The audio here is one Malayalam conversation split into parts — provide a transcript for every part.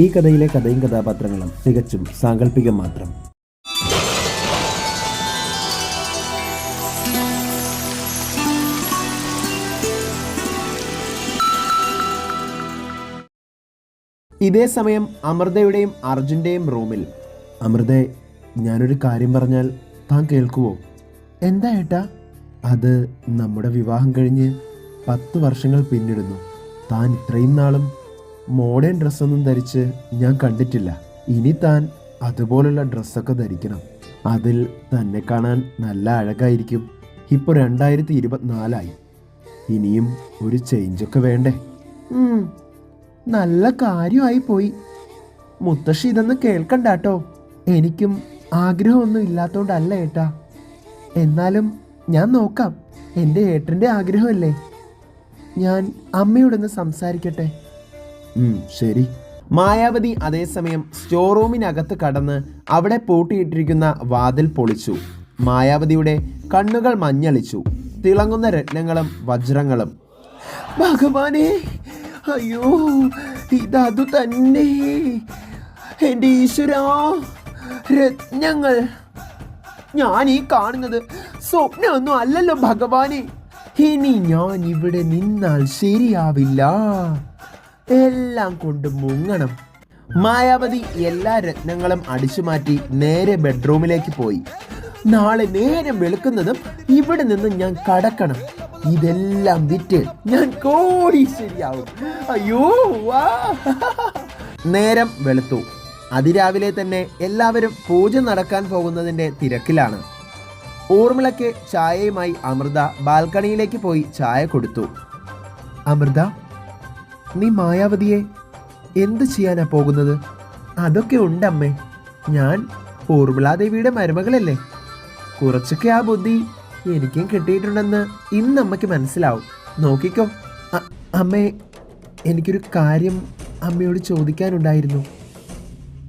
ഈ കഥയിലെ കഥയും കഥാപാത്രങ്ങളും തികച്ചും സാങ്കല്പികം മാത്രം. ഇതേ സമയം അമൃതയുടെയും അർജുൻ്റെയും റൂമിൽ. അമൃതേ, ഞാനൊരു കാര്യം പറഞ്ഞാൽ താൻ കേൾക്കുവോ? എന്താ ഏട്ടാ? അത് നമ്മുടെ വിവാഹം കഴിഞ്ഞ് 10 വർഷങ്ങൾ പിന്നിടുന്നു. താൻ ഇത്രയും നാളും മോഡേൺ ഡ്രസ്സൊന്നും ധരിച്ച് ഞാൻ കണ്ടിട്ടില്ല. ഇനി താൻ അതുപോലുള്ള ഡ്രസ്സൊക്കെ ധരിക്കണം. അതിൽ തന്നെ കാണാൻ നല്ല അഴകായിരിക്കും. ഇപ്പോൾ 2024 ഇനിയും ഒരു ചേഞ്ചൊക്കെ വേണ്ടേ? നല്ല കാര്യമായി പോയി. മുത്തശ്ശി ഇതൊന്നും കേൾക്കണ്ടാട്ടോ. എനിക്കും ആഗ്രഹമൊന്നും ഇല്ലാത്തോണ്ടല്ല ഏട്ടാ. എന്നാലും ഞാൻ നോക്കാം. എൻ്റെ ഏട്ടൻ്റെ ആഗ്രഹമല്ലേ. ഞാൻ അമ്മയോടൊന്ന് സംസാരിക്കട്ടെ. ശരി. മായാവതി അതേസമയം സ്റ്റോർ റൂമിനകത്ത് കടന്ന് അവിടെ പൂട്ടിയിട്ടിരിക്കുന്ന വാതിൽ പൊളിച്ചു. മായാവതിയുടെ കണ്ണുകൾ മഞ്ഞളിച്ചു. തിളങ്ങുന്ന രത്നങ്ങളും വജ്രങ്ങളും. ഭഗവാനേ, അയ്യോ, ഇതതു തന്നെ. എൻ്റെ ഈശ്വരാ, രത്നങ്ങൾ! ഞാൻ ഈ കാണുന്നത് സ്വപ്നമൊന്നും അല്ലല്ലോ ഭഗവാനെ. ഇനി ഞാൻ ഇവിടെ നിന്നാൽ ശരിയാവില്ല. എല്ലാം കൊണ്ട് മുങ്ങണം. മായാവതി എല്ലാ രത്നങ്ങളും അടിച്ചു മാറ്റി നേരെ ബെഡ്റൂമിലേക്ക് പോയി. നാളെ നേരം വെളുക്കുന്നതും ഇവിടെ നിന്ന് ഞാൻ കടക്കണം. ഇതെല്ലാം വിറ്റ് ഞാൻ കോടീശ്വരിയാവും. അയ്യോ വാ. നേരം വെളുത്തു. അതിരാവിലെ തന്നെ എല്ലാവരും പൂജ നടക്കാൻ പോകുന്നതിൻ്റെ തിരക്കിലാണ്. ഊർമിളയ്ക്ക് ചായയുമായി അമൃത ബാൽക്കണിയിലേക്ക് പോയി ചായ കൊടുത്തു. അമൃത, നീ മായാവതിയെ എന്ത് ചെയ്യാനാ പോകുന്നത്? അതൊക്കെ ഉണ്ടമ്മേ. ഞാൻ ഊർമിളാദേവിയുടെ മരുമകളല്ലേ. കുറച്ചൊക്കെ ആ ബുദ്ധി എനിക്കും കിട്ടിയിട്ടുണ്ടെന്ന് ഇന്ന് അമ്മയ്ക്ക് മനസ്സിലാവും. നോക്കിക്കോ. അമ്മേ, എനിക്കൊരു കാര്യം അമ്മയോട് ചോദിക്കാനുണ്ടായിരുന്നു.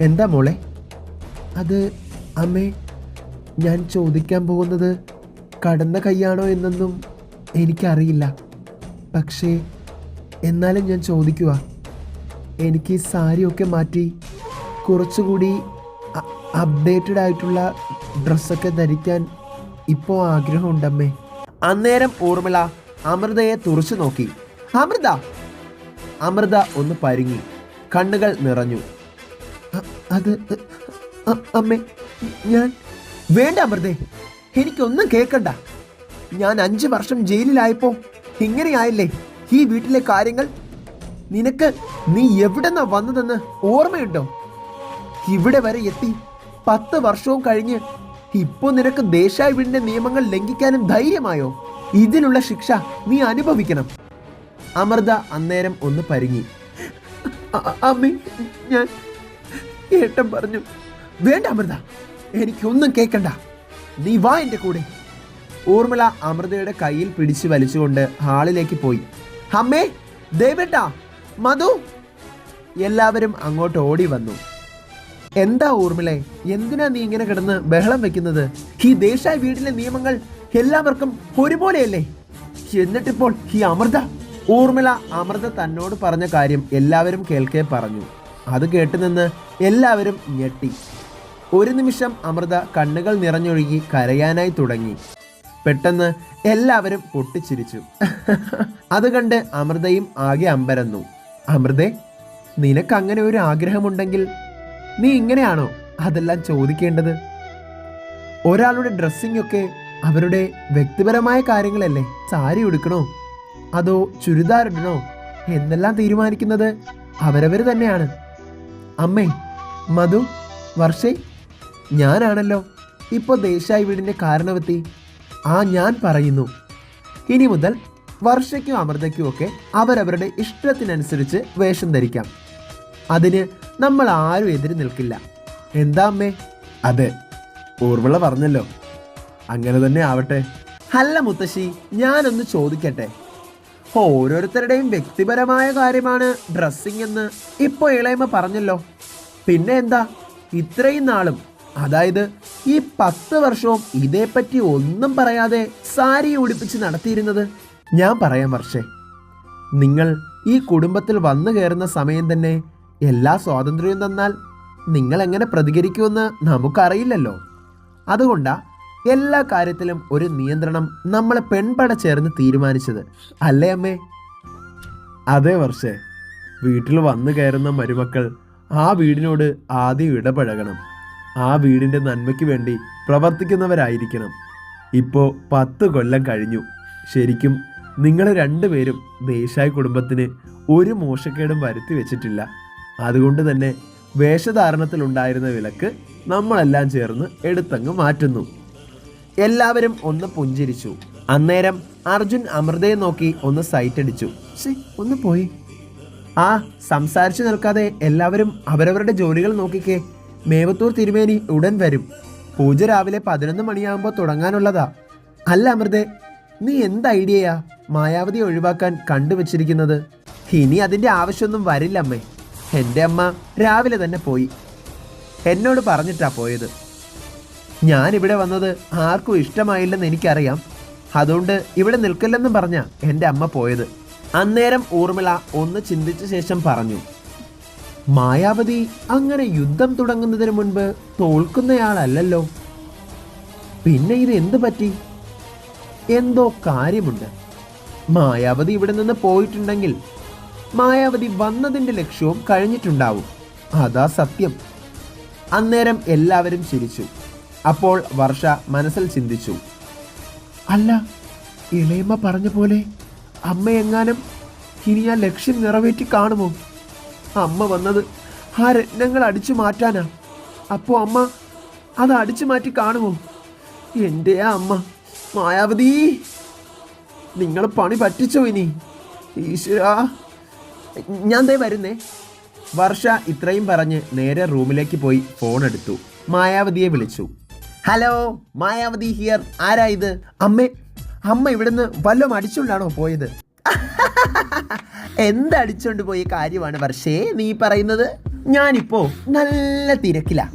എന്താ മോളെ? അത് അമ്മേ, ഞാൻ ചോദിക്കാൻ പോകുന്നത് കടന്ന കൈയാണോ എന്നൊന്നും എനിക്കറിയില്ല. പക്ഷേ എന്നാലും ഞാൻ ചോദിക്കുക. എനിക്ക് ഈ സാരിയൊക്കെ മാറ്റി കുറച്ചുകൂടി അപ്ഡേറ്റഡ് ആയിട്ടുള്ള ഡ്രസ്സൊക്കെ ധരിക്കാൻ ഇപ്പോൾ ആഗ്രഹമുണ്ടമ്മേ. അന്നേരം ഊർമിള അമൃതയെ തുറച്ചു നോക്കി. അമൃത! അമൃത ഒന്ന് പരുങ്ങി. കണ്ണുകൾ നിറഞ്ഞു. അത് അമ്മേ, ഞാൻ... വേണ്ട അമൃതേ, എനിക്കൊന്നും കേൾക്കണ്ട. ഞാൻ 5 വർഷം ജയിലിലായപ്പോ ഇങ്ങനെയായില്ലേ ഈ വീട്ടിലെ കാര്യങ്ങൾ? നീ എവിടെന്നാ വന്നതെന്ന് ഓർമ്മയുണ്ടോ? ഇവിടെ വരെ എത്തി 10 വർഷവും കഴിഞ്ഞ് ഇപ്പോ നിനക്ക് ദേശായി വീടിന്റെ നിയമങ്ങൾ ലംഘിക്കാനും ധൈര്യമായോ? ഇതിനുള്ള ശിക്ഷ നീ അനുഭവിക്കണം. അമൃത അന്നേരം ഒന്ന് പരുങ്ങി. അമ്മേ, ഞാൻ... ഏട്ടൻ പറഞ്ഞു. വേണ്ട അമൃത, എനിക്കൊന്നും കേൾക്കണ്ട. നീ വാ എൻ്റെ കൂടെ. ഊർമിള അമൃതയുടെ കയ്യിൽ പിടിച്ചു വലിച്ചുകൊണ്ട് ഹാളിലേക്ക് പോയി. അമ്മേ, ദേവേട്ടാ, മധു! എല്ലാവരും അങ്ങോട്ട് ഓടി വന്നു. എന്താ ഊർമിളെ, എന്തിനാ നീ ഇങ്ങനെ കിടന്ന് ബഹളം വെക്കുന്നത്? ഈ ദേശായി വീട്ടിലെ നിയമങ്ങൾ എല്ലാവർക്കും ഒരുപോലെയല്ലേ? എന്നിട്ടിപ്പോൾ ഈ അമൃത... ഊർമിള അമൃത തന്നോട് പറഞ്ഞ കാര്യം എല്ലാവരും കേൾക്കെ പറഞ്ഞു. അത് കേട്ടുനിന്ന് എല്ലാവരും ഞെട്ടി. ഒരു നിമിഷം അമൃത കണ്ണുകൾ നിറഞ്ഞൊഴുകി കരയാനായി തുടങ്ങി. പെട്ടെന്ന് എല്ലാവരും പൊട്ടിച്ചിരിച്ചു. അത് കണ്ട് അമൃതയും ആകെ അമ്പരന്നു. അമൃതേ, നിനക്കങ്ങനെ ഒരു ആഗ്രഹമുണ്ടെങ്കിൽ നീ ഇങ്ങനെയാണോ അതെല്ലാം ചോദിക്കേണ്ടത്? ഒരാളുടെ ഡ്രസ്സിംഗ് ഒക്കെ അവരുടെ വ്യക്തിപരമായ കാര്യങ്ങളല്ലേ. സാരി ഉടുക്കണോ അതോ ചുരിദാർ ഇടണോ എന്നെല്ലാം തീരുമാനിക്കുന്നത് അവരവർ തന്നെയാണ്. അമ്മേ, മധു, വർഷേ, ഞാനാണല്ലോ ഇപ്പോൾ ദേശായി വീടിൻ്റെ കാരണവത്തി. ഞാൻ പറയുന്നു, ഇനി മുതൽ വർഷയ്ക്കും അമൃതയ്ക്കും ഒക്കെ അവരവരുടെ ഇഷ്ടത്തിനനുസരിച്ച് വേഷം ധരിക്കാം. അതിന് നമ്മൾ ആരും എതിര് നിൽക്കില്ല. എന്താ അമ്മേ? അതെ, ഊർമിള പറഞ്ഞല്ലോ, അങ്ങനെ തന്നെ ആവട്ടെ. അല്ല മുത്തശ്ശി, ഞാനൊന്ന് ചോദിക്കട്ടെ. ഓരോരുത്തരുടെയും വ്യക്തിപരമായ കാര്യമാണ് ഡ്രസ്സിംഗ് എന്ന് ഇപ്പോൾ ഇളയമ പറഞ്ഞല്ലോ. പിന്നെ എന്താ ഇത്രയും നാളും, അതായത് ഈ 10 വർഷവും ഇതേപ്പറ്റി ഒന്നും പറയാതെ സാരി ഉടുപ്പിച്ച് നടത്തിയിരുന്നത്? ഞാൻ പറയാം വർഷേ, നിങ്ങൾ ഈ കുടുംബത്തിൽ വന്നു കയറുന്ന സമയം തന്നെ എല്ലാ സ്വാതന്ത്ര്യവും തന്നാൽ നിങ്ങൾ എങ്ങനെ പ്രതികരിക്കുമെന്ന് നമുക്കറിയില്ലല്ലോ. അതുകൊണ്ടാ എല്ലാ കാര്യത്തിലും ഒരു നിയന്ത്രണം നമ്മളെ പെൺപട ചേർന്ന് തീരുമാനിച്ചത്, അല്ലേ അമ്മേ? അതേ വർഷേ, വീട്ടിൽ വന്നു കയറുന്ന മരുമക്കൾ ആ വീടിനോട് ആദ്യം ഇടപഴകണം. ആ വീടിൻ്റെ നന്മയ്ക്ക് വേണ്ടി പ്രവർത്തിക്കുന്നവരായിരിക്കണം. ഇപ്പോൾ 10 കൊല്ലം കഴിഞ്ഞു. ശരിക്കും നിങ്ങൾ രണ്ടുപേരും ദേശായി കുടുംബത്തിന് ഒരു മോശക്കേടും വരുത്തി വെച്ചിട്ടില്ല. അതുകൊണ്ട് തന്നെ വേഷധാരണത്തിലുണ്ടായിരുന്ന വിലക്ക് നമ്മളെല്ലാം ചേർന്ന് എടുത്തങ്ങ് മാറ്റുന്നു. എല്ലാവരും ഒന്ന് പുഞ്ചിരിച്ചു. അന്നേരം അർജുൻ അമൃതയെ നോക്കി ഒന്ന് സൈറ്റടിച്ചു. ഒന്ന് പോയി. ആ സംസാരിച്ചു നിൽക്കാതെ എല്ലാവരും അവരവരുടെ ജോലികൾ നോക്കിക്കേ. മേവത്തൂർ തിരുമേനി ഉടൻ വരും. പൂജ രാവിലെ 11 മണിയാകുമ്പോൾ തുടങ്ങാനുള്ളതാ. അല്ല അമൃതേ, നീ എന്ത് ഐഡിയയാ മായാവതി ഒഴിവാക്കാൻ കണ്ടുവച്ചിരിക്കുന്നത്? ഇനി അതിൻ്റെ ആവശ്യമൊന്നും വരില്ല അമ്മേ. എൻ്റെ അമ്മ രാവിലെ തന്നെ പോയി. എന്നോട് പറഞ്ഞിട്ടാ പോയത്. ഞാനിവിടെ വന്നത് ആർക്കും ഇഷ്ടമായില്ലെന്ന് എനിക്കറിയാം. അതുകൊണ്ട് ഇവിടെ നിൽക്കില്ലെന്നും പറഞ്ഞാ എൻ്റെ അമ്മ പോയത്. അന്നേരം ഊർമിള ഒന്ന് ചിന്തിച്ച ശേഷം പറഞ്ഞു, മായാവതി അങ്ങനെ യുദ്ധം തുടങ്ങുന്നതിന് മുൻപ് തോൽക്കുന്നയാളല്ലല്ലോ. പിന്നെ ഇത് എന്തു പറ്റി? എന്തോ കാര്യമുണ്ട്. മായാവതി ഇവിടെ നിന്ന് പോയിട്ടുണ്ടെങ്കിൽ മായാവതി വന്നതിൻ്റെ ലക്ഷ്യവും കഴിഞ്ഞിട്ടുണ്ടാവും. അതാ സത്യം. അന്നേരം എല്ലാവരും ചിരിച്ചു. അപ്പോൾ വർഷ മനസ്സിൽ ചിന്തിച്ചു, അല്ല, ഇളയമ്മ പറഞ്ഞ പോലെ അമ്മയെങ്ങാനും ഇനി ആ ലക്ഷ്യം നിറവേറ്റി കാണുമോ? അമ്മ വന്നത് ആ രത്നങ്ങൾ അടിച്ചു മാറ്റാനാ. അപ്പോൾ അമ്മ അത് അടിച്ചു മാറ്റി കാണുമോ? എൻ്റെ ആ അമ്മ മായാവതി, നിങ്ങൾ പണി പറ്റിച്ചോ ഇനി? ഈശ്വരാ, ഞാൻ ദേ വരുന്നേ. വർഷ ഇത്രയും പറഞ്ഞ് നേരെ റൂമിലേക്ക് പോയി ഫോൺ എടുത്തു. മായാവതിയെ വിളിച്ചു. Hello, Mayawati here. ആരാ ഇത്? അമ്മ ഇവിടുന്ന് വല്ലതും അടിച്ചുകൊണ്ടാണോ പോയത്? എന്തടിച്ചോണ്ട് പോയ കാര്യമാണ് വർഷേ നീ പറയുന്നത്? ഞാനിപ്പോ നല്ല തിരക്കിലാ.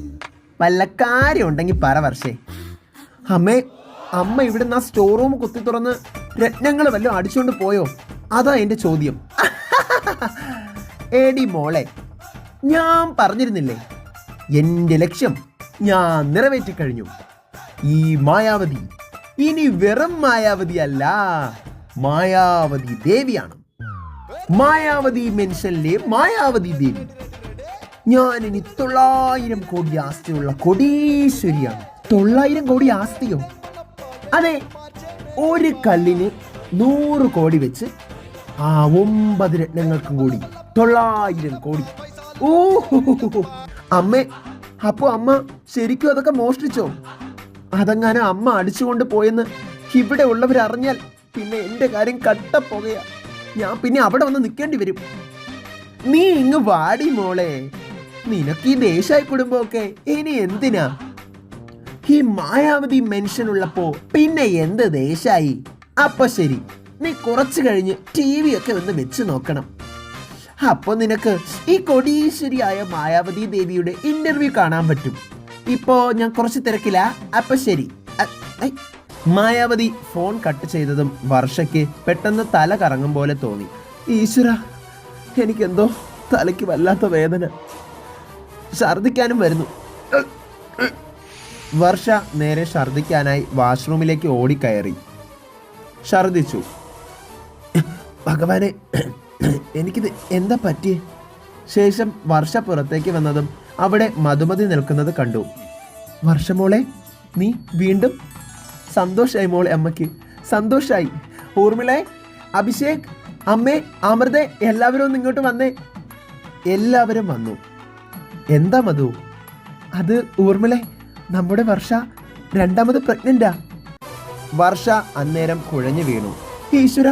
വല്ല കാര്യം ഉണ്ടെങ്കിൽ പറ വർഷേ. അമ്മ ഇവിടുന്ന് ആ സ്റ്റോർ റൂം കുത്തി തുറന്ന് രത്നങ്ങൾ വല്ലതും അടിച്ചോണ്ട് പോയോ? അതാ എൻ്റെ ചോദ്യം. ഏടി മോളെ, ഞാൻ പറഞ്ഞിരുന്നില്ലേ, എൻ്റെ ലക്ഷ്യം ഞാൻ നിറവേറ്റി കഴിഞ്ഞു. ഈ മായാവതി ഇനി വെറും മായാവതി അല്ല, മായാവതി ദേവിയാണ്. മായാവതി മെൻഷനിലെ മായാവതി ദേവി. ഞാനിനി 900 കോടി ആസ്തിയുള്ള കോടീശ്വരിയാണ്. 900 കോടി ആസ്തിയോ? അതെ, ഒരു കല്ലിന് 100 കോടി വെച്ച് ആ 9 രത്നങ്ങൾക്കും കൂടി 900 കോടി. അമ്മേ, അപ്പോ അമ്മ ശരിക്കും അതൊക്കെ മോഷ്ടിച്ചോ? അതെങ്ങാനും അമ്മ അടിച്ചുകൊണ്ട് പോയെന്ന് ഇവിടെ ഉള്ളവരറിഞ്ഞാൽ പിന്നെ എൻ്റെ കാര്യം കട്ടപ്പോകയാ. ഞാൻ പിന്നെ അവിടെ വന്ന് നിൽക്കേണ്ടി വരും. നീ ഇങ്ങ് വാടി മോളെ. നിനക്ക് ഈ ദേശായി കുടുംബമൊക്കെ ഇനി എന്തിനാ? ഈ മായാവതി മെൻഷൻ ഉള്ളപ്പോ പിന്നെ എന്ത് ദേശായി? അപ്പൊ ശരി, നീ കുറച്ചു കഴിഞ്ഞ് TV ഒക്കെ ഒന്ന് വെച്ച് നോക്കണം. അപ്പൊ നിനക്ക് ഈ കോടീശ്വരിയായ മായാവതി ദേവിയുടെ ഇന്റർവ്യൂ കാണാൻ പറ്റും. ഇപ്പോ ഞാൻ കുറച്ച് തിരക്കിലാ. അപ്പൊ ശരി. മായാവതി ഫോൺ കട്ട് ചെയ്തതും വർഷയ്ക്ക് പെട്ടെന്ന് തല കറങ്ങും പോലെ തോന്നി. ഈശ്വര, എനിക്കെന്തോ തലയ്ക്ക് വല്ലാത്ത വേദന, ഛർദിക്കാനും വരുന്നു. വർഷ നേരെ ഛർദിക്കാനായി വാഷ്റൂമിലേക്ക് ഓടിക്കയറി. ഛർദിച്ചു. ഭഗവാനെ, എനിക്കിത് എന്താ പറ്റിയേ? ശേഷം വർഷ പുറത്തേക്ക് വന്നതും അവിടെ മധുമതി നിൽക്കുന്നത് കണ്ടു. വർഷമോളെ, നീ വീണ്ടും? സന്തോഷായി മോളെ, അമ്മയ്ക്ക് സന്തോഷായി. ഊർമിളെ, അഭിഷേക്, അമ്മേ, അമൃതേ, എല്ലാവരും ഒന്ന് ഇങ്ങോട്ട് വന്നേ. എല്ലാവരും വന്നു. എന്താ മധു? അത് ഊർമിളെ, നമ്മുടെ വർഷ 2ാമത് പ്രഗ്നന്റാ. വർഷ അന്നേരം കുഴഞ്ഞു വീണു. ഈശ്വര,